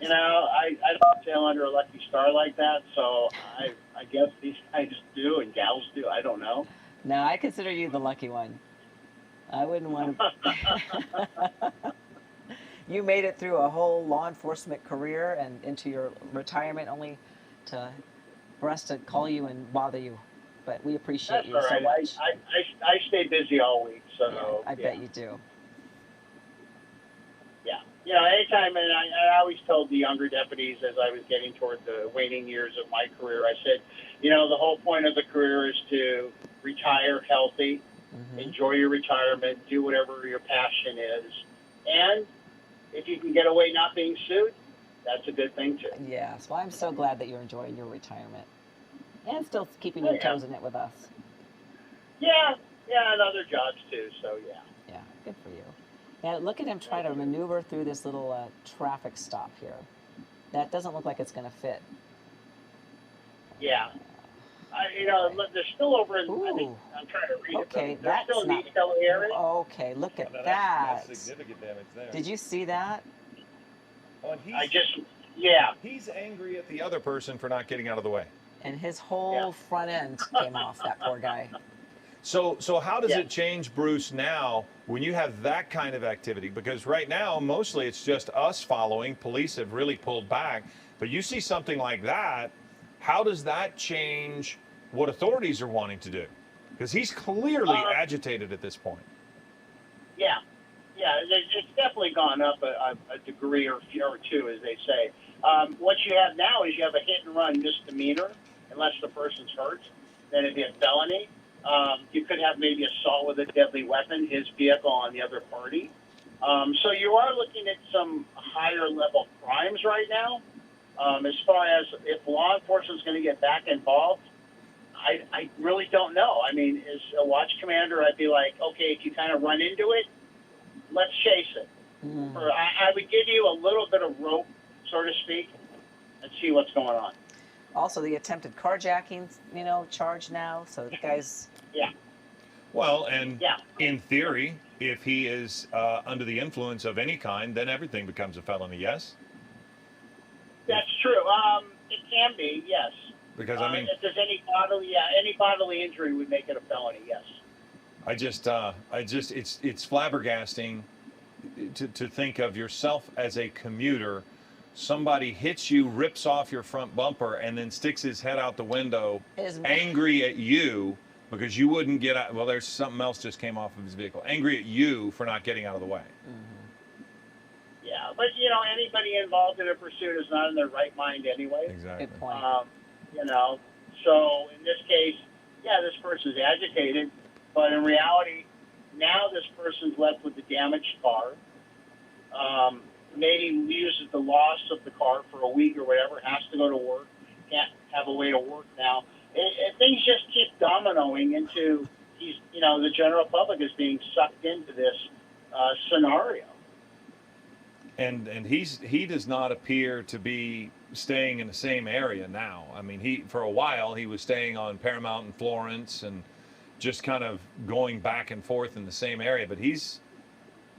Speaker 3: I don't sail under a lucky star like that, so I guess these guys do and gals do. I don't know.
Speaker 8: No, I consider you the lucky one. I wouldn't want to. You made it through a whole law enforcement career and into your retirement only for us to call you and bother you. But we appreciate
Speaker 3: That's
Speaker 8: you
Speaker 3: all
Speaker 8: so
Speaker 3: right.
Speaker 8: much.
Speaker 3: I stay busy all week, so
Speaker 8: I bet you do.
Speaker 3: Yeah. Anytime, and I always told the younger deputies as I was getting toward the waning years of my career, I said, the whole point of the career is to retire healthy, enjoy your retirement, do whatever your passion is, and if you can get away not being sued, that's a good thing too.
Speaker 8: Yes. Well, I'm so glad that you're enjoying your retirement and still keeping your toes in it with us.
Speaker 3: Yeah, and other jobs too, so yeah.
Speaker 8: Yeah, good for you. Now, look at him try to maneuver through this little traffic stop here. That doesn't look like it's going to fit.
Speaker 3: Yeah. They're still over in, I think,
Speaker 8: Ooh.
Speaker 3: I'm trying to read
Speaker 8: Okay,
Speaker 3: it. They're
Speaker 8: that's
Speaker 3: still in the
Speaker 8: not.
Speaker 3: East LA area.
Speaker 8: Okay, look at
Speaker 7: Now
Speaker 8: that.
Speaker 7: That's significant damage there.
Speaker 8: Did you see that?
Speaker 7: Oh, and he's angry at the other person for not getting out of the way.
Speaker 8: And his whole front end came off, that poor guy.
Speaker 7: So how does it change, Bruce, now when you have that kind of activity? Because right now, mostly it's just us following. Police have really pulled back. But you see something like that, how does that change what authorities are wanting to do? Because he's clearly agitated at this point.
Speaker 3: Yeah, it's definitely gone up a degree or two, as they say. What you have now is you have a hit-and-run misdemeanor, unless the person's hurt. Then it'd be a felony. You could have maybe assault with a deadly weapon, his vehicle on the other party. So you are looking at some higher-level crimes right now. As far as if law enforcement is going to get back involved, I really don't know. I mean, as a watch commander, I'd be like, okay, if you kind of run into it, let's chase it. Or I would give you a little bit of rope, so to speak, and see what's going on.
Speaker 8: Also, the attempted carjacking, charge now. So the guy's.
Speaker 3: Yeah.
Speaker 7: Well, and in theory, if he is under the influence of any kind, then everything becomes a felony, yes?
Speaker 3: That's true. It can be, yes.
Speaker 7: Because, I mean,
Speaker 3: if there's any bodily injury would make it a felony, yes.
Speaker 7: It's flabbergasting to think of yourself as a commuter. Somebody hits you, rips off your front bumper, and then sticks his head out the window, angry at you because you wouldn't get out. Well, there's something else just came off of his vehicle. Angry at you for not getting out of the way.
Speaker 3: Yeah, but anybody involved in a pursuit is not in their right mind anyway.
Speaker 7: Exactly.
Speaker 8: Good point.
Speaker 3: So in this case, this person's agitated. But in reality, now this person's left with the damaged car. Maybe uses the loss of the car for a week or whatever, has to go to work, can't have a way to work now. Things just keep dominoing into the general public is being sucked into this scenario.
Speaker 7: And he does not appear to be staying in the same area now. I mean, for a while he was staying on Paramount and Florence and just kind of going back and forth in the same area. But he's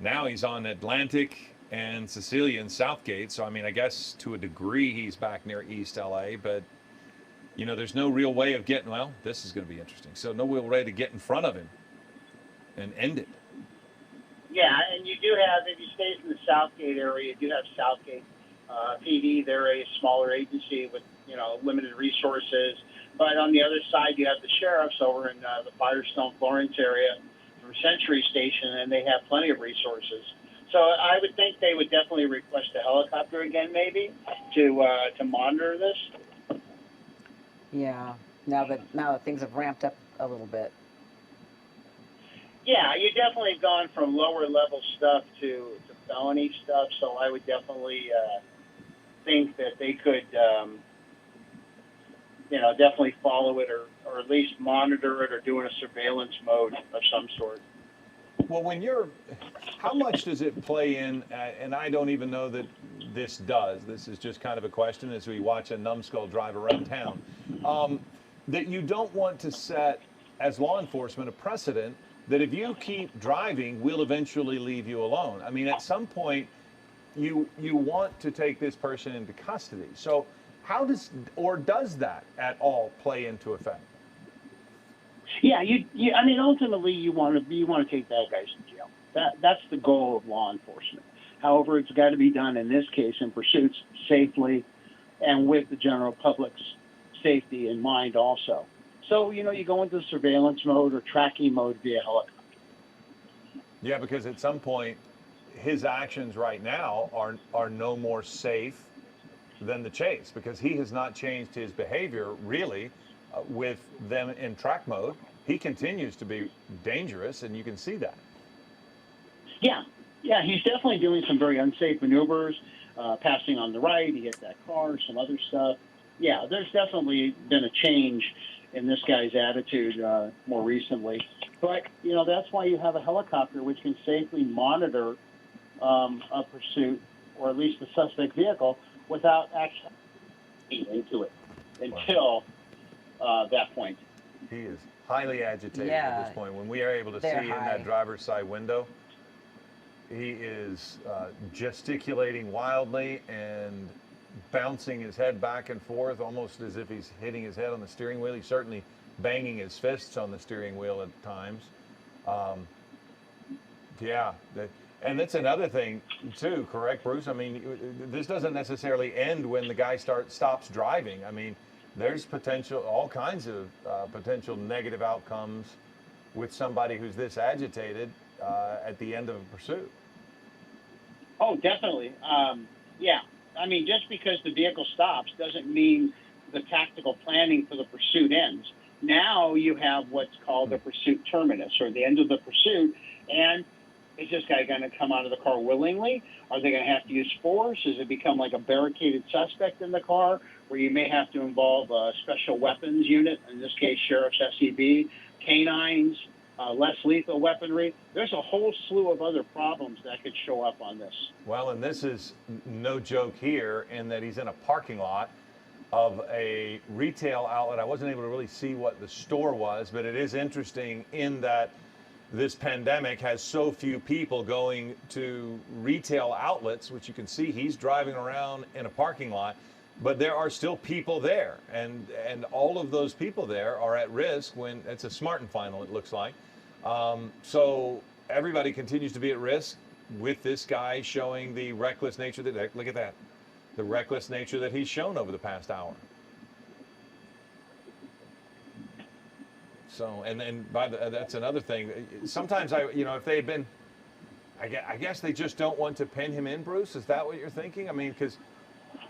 Speaker 7: on Atlantic and Cecilia and Southgate. So I mean, I guess to a degree he's back near East LA. But there's no real way of getting. Well, this is going to be interesting. So no real way to get in front of him and end it.
Speaker 3: Yeah, and you do have, if you stay in the Southgate area, you do have Southgate PD. They're a smaller agency with, limited resources. But on the other side, you have the sheriffs over in the Firestone, Florence area from Century Station, and they have plenty of resources. So I would think they would definitely request a helicopter again, maybe, to monitor this.
Speaker 8: Yeah. Now that things have ramped up a little bit.
Speaker 3: Yeah, you definitely gone from lower level stuff to felony stuff. So I would definitely think that they could, definitely follow it or at least monitor it or do in a surveillance mode of some sort.
Speaker 7: Well, how much does it play in, and I don't even know that this does, this is just kind of a question as we watch a numbskull drive around town, that you don't want to set, as law enforcement, a precedent that if you keep driving, we'll eventually leave you alone. I mean, at some point, you want to take this person into custody. So how does that at all play into effect?
Speaker 3: Yeah, ultimately you want to take bad guys to jail. That's the goal of law enforcement. However, it's got to be done in this case in pursuits safely and with the general public's safety in mind also. So, you go into surveillance mode or tracking mode via helicopter.
Speaker 7: Yeah, because at some point, his actions right now are no more safe than the chase, because he has not changed his behavior really with them in track mode. He continues to be dangerous, and you can see that.
Speaker 3: Yeah, he's definitely doing some very unsafe maneuvers, passing on the right. He hit that car, some other stuff. Yeah, there's definitely been a change in this guy's attitude more recently. But, that's why you have a helicopter which can safely monitor a pursuit, or at least the suspect vehicle, without actually into it until that point.
Speaker 7: He is highly agitated at this point. When we are able to see
Speaker 8: They're
Speaker 7: in
Speaker 8: high.
Speaker 7: that driver's side window, he is gesticulating wildly and bouncing his head back and forth, almost as if he's hitting his head on the steering wheel. He's certainly banging his fists on the steering wheel at times. And that's another thing, too, correct, Bruce? I mean, this doesn't necessarily end when the guy stops driving. I mean, there's all kinds of potential negative outcomes with somebody who's this agitated at the end of a pursuit.
Speaker 3: Oh, definitely. Yeah. I mean, just because the vehicle stops doesn't mean the tactical planning for the pursuit ends. Now you have what's called the pursuit terminus, or the end of the pursuit, and is this guy going to come out of the car willingly? Are they going to have to use force? Does it become like a barricaded suspect in the car, where you may have to involve a special weapons unit, in this case, Sheriff's SEB, canines, less lethal weaponry? There's a whole slew of other problems that could show up on this.
Speaker 7: Well, and this is no joke here, in that he's in a parking lot of a retail outlet. I wasn't able to really see what the store was, but it is interesting in that this pandemic has so few people going to retail outlets, which you can see he's driving around in a parking lot, but there are still people there. And all of those people there are at risk when it's a Smartin final, it looks like. So everybody continues to be at risk with this guy showing the reckless nature that, look at that, the reckless nature that he's shown over the past hour. So, that's another thing. Sometimes if they had been, I guess they just don't want to pin him in, Bruce. Is that what you're thinking? I mean, because,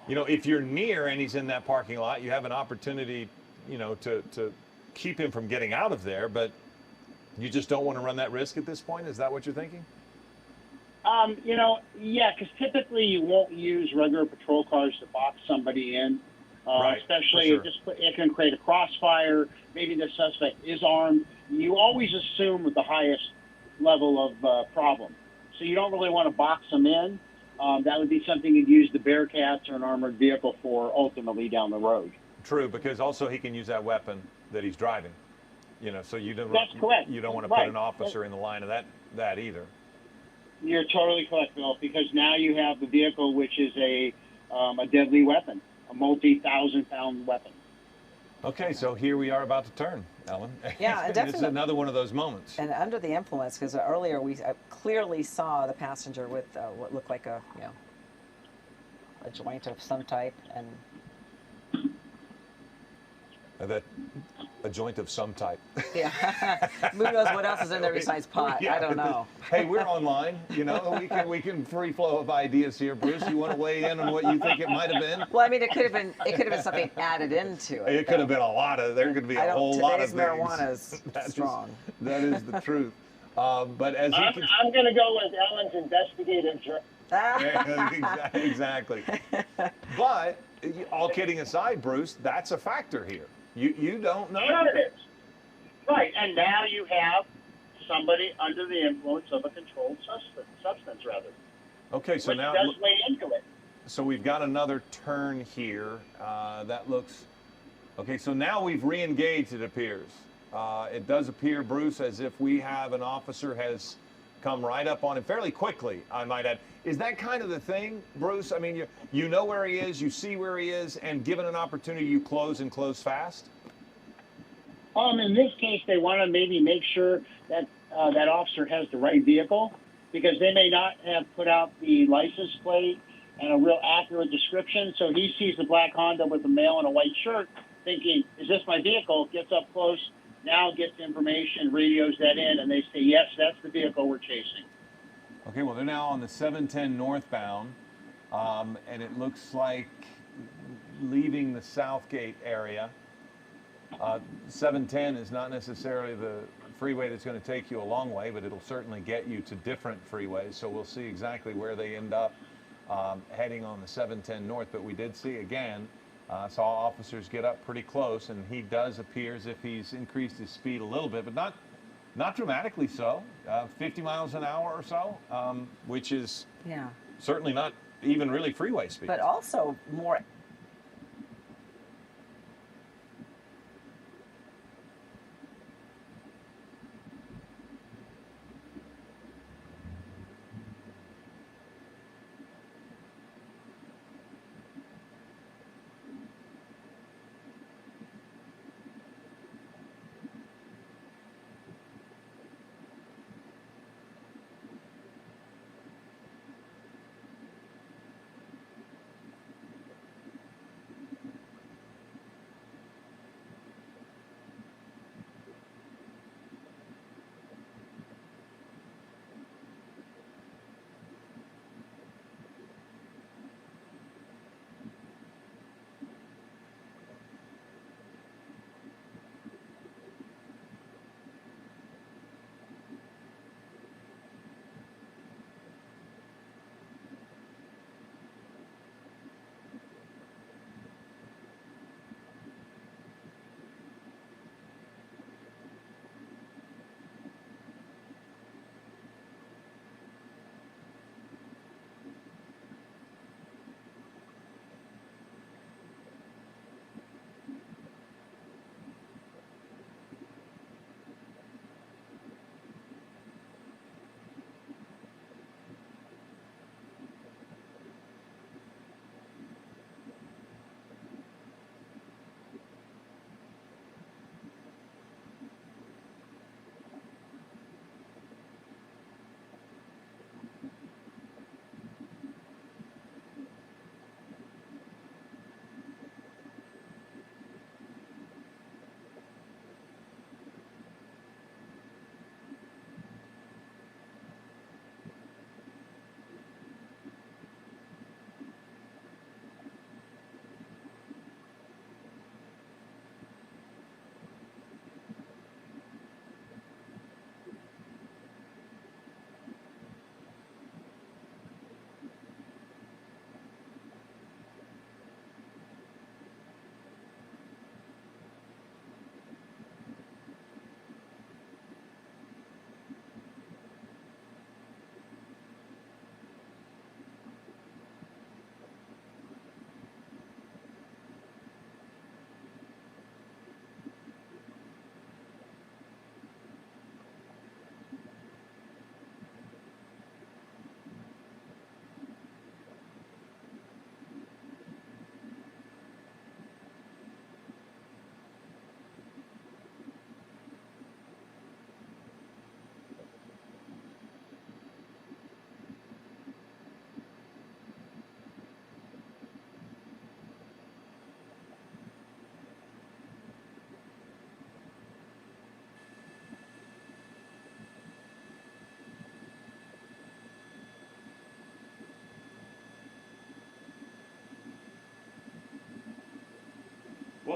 Speaker 7: if you're near and he's in that parking lot, you have an opportunity, to keep him from getting out of there. But You just don't want to run that risk at this point? Is that what you're thinking?
Speaker 3: Yeah, because typically you won't use regular patrol cars to box somebody in,
Speaker 7: Right,
Speaker 3: especially
Speaker 7: for sure.
Speaker 3: it can create a crossfire. Maybe the suspect is armed. You always assume with the highest level of problem, so you don't really want to box them in. That would be something you'd use the Bearcats or an armored vehicle for ultimately down the road.
Speaker 7: True, because also he can use that weapon that he's driving. So you don't.
Speaker 3: That's correct.
Speaker 7: You don't want to
Speaker 3: Right.
Speaker 7: put an officer in the line of that either.
Speaker 3: You're totally correct, Bill, because now you have the vehicle, which is a deadly weapon, a multi-thousand-pound weapon.
Speaker 7: Okay, so here we are about to turn, Ellen.
Speaker 8: Yeah,
Speaker 7: It's
Speaker 8: definitely.
Speaker 7: another one of those moments.
Speaker 8: And under the influence, because earlier we clearly saw the passenger with what looked like a joint of some type, and
Speaker 7: A joint of some type.
Speaker 8: yeah, who knows what else is in there besides pot?
Speaker 7: Yeah,
Speaker 8: I don't know.
Speaker 7: Hey, we're online. We can free flow of ideas here. Bruce, you want to weigh in on what you think it might have been?
Speaker 8: Well, I mean, it could have been something added into it.
Speaker 7: It could have been a lot of. There could be a whole lot of
Speaker 8: Today's
Speaker 7: things.
Speaker 8: marijuana is strong.
Speaker 7: That is the truth. But as he can.
Speaker 3: I'm going to go with Ellen's investigative.
Speaker 7: Exactly. But all kidding aside, Bruce, that's a factor here. You don't know.
Speaker 3: Sure it is. Right, and now you have somebody under the influence of a controlled substance, rather.
Speaker 7: Okay, so
Speaker 3: which
Speaker 7: now.
Speaker 3: does weigh into it.
Speaker 7: So we've got another turn here. That looks. Okay, so now we've re-engaged, it appears. It does appear, Bruce, as if we have an officer has come right up on him fairly quickly, I might add. Is that kind of the thing, Bruce? I mean, you know where he is, you see where he is, and given an opportunity, you close and close fast?
Speaker 3: In this case, they want to maybe make sure that that officer has the right vehicle, because they may not have put out the license plate and a real accurate description. So he sees the black Honda with a male in a white shirt, thinking, "Is this my vehicle?" Gets up close, now gets information, radios that in, and they say, "Yes, that's the vehicle we're chasing."
Speaker 7: Okay, well, they're now on the 710 northbound, and it looks like leaving the Southgate area. 710 is not necessarily the freeway that's going to take you a long way, but it'll certainly get you to different freeways. So we'll see exactly where they end up heading on the 710 north. But we did see, again, saw officers get up pretty close, and he does appear as if he's increased his speed a little bit, but not dramatically so. 50 miles an hour or so, which is certainly not even really freeway speed.
Speaker 8: But also more.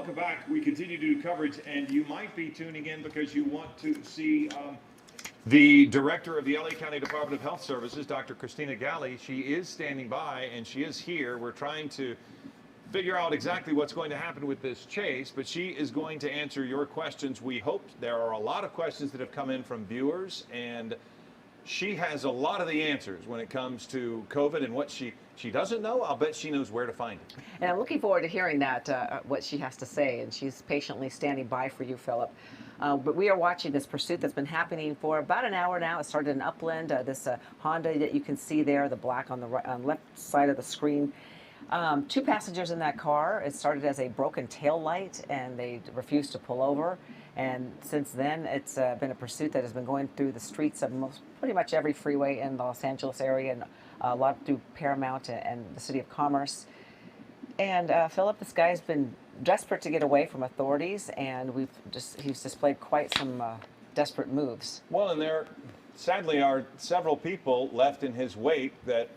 Speaker 7: welcome back. We continue to do coverage, and you might be tuning in because you want to see the director of the LA County Department of Health Services, Dr. Christina Galley. She is standing by, and she is here. We're trying to figure out exactly what's going to happen with this chase, but she is going to answer your questions. We hope there are a lot of questions that have come in from viewers, and she has a lot of the answers when it comes to COVID and what she doesn't know. I'll bet she knows where to find it.
Speaker 8: And I'm looking forward to hearing that, what she has to say, and she's patiently standing by for you, Philip. But we are watching this pursuit that's been happening for about an hour now. It started in Upland, this Honda that you can see there, the black on the left side of the screen. 2 passengers in that car. It started as a broken tail light, and they refused to pull over. And since then, it's been a pursuit that has been going through the streets of pretty much every freeway in the Los Angeles area, and a lot through Paramount and the City of Commerce. And Philip, this guy's been desperate to get away from authorities, and he's displayed quite some desperate moves.
Speaker 7: Well, and there sadly are several people left in his wake that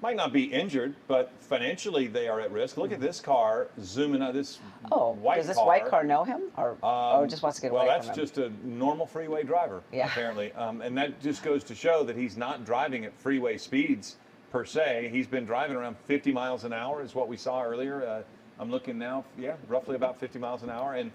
Speaker 7: might not be injured, but financially they are at risk. Look at this car zooming out. This white
Speaker 8: does this
Speaker 7: car.
Speaker 8: white car know him, or just wants to get away
Speaker 7: Well,
Speaker 8: from
Speaker 7: that's
Speaker 8: him?
Speaker 7: just a normal freeway driver, apparently. And that just goes to show that he's not driving at freeway speeds per se. He's been driving around 50 miles an hour is what we saw earlier. I'm looking now, roughly about 50 miles an hour. And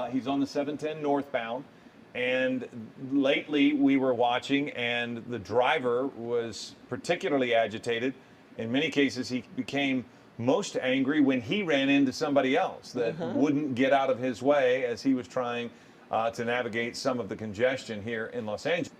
Speaker 7: he's on the 710 northbound. And lately we were watching, and the driver was particularly agitated. In many cases, he became most angry when he ran into somebody else that wouldn't get out of his way as he was trying to navigate some of the congestion here in Los Angeles.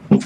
Speaker 8: Did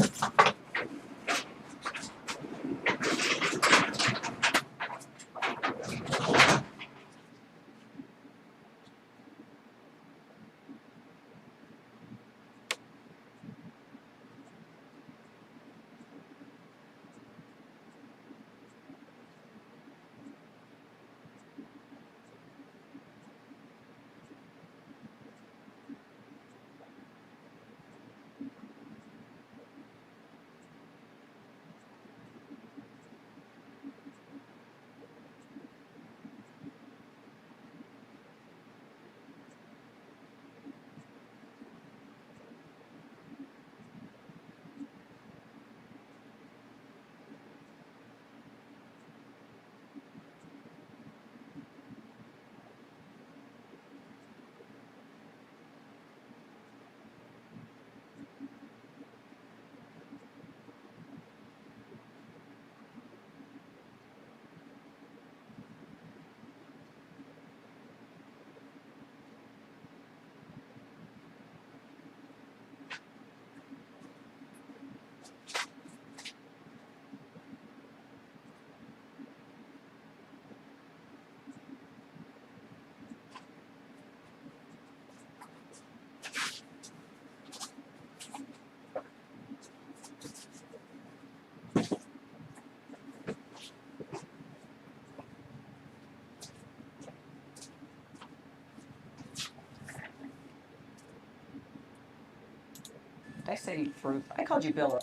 Speaker 8: I say you fruit? I called you Bill.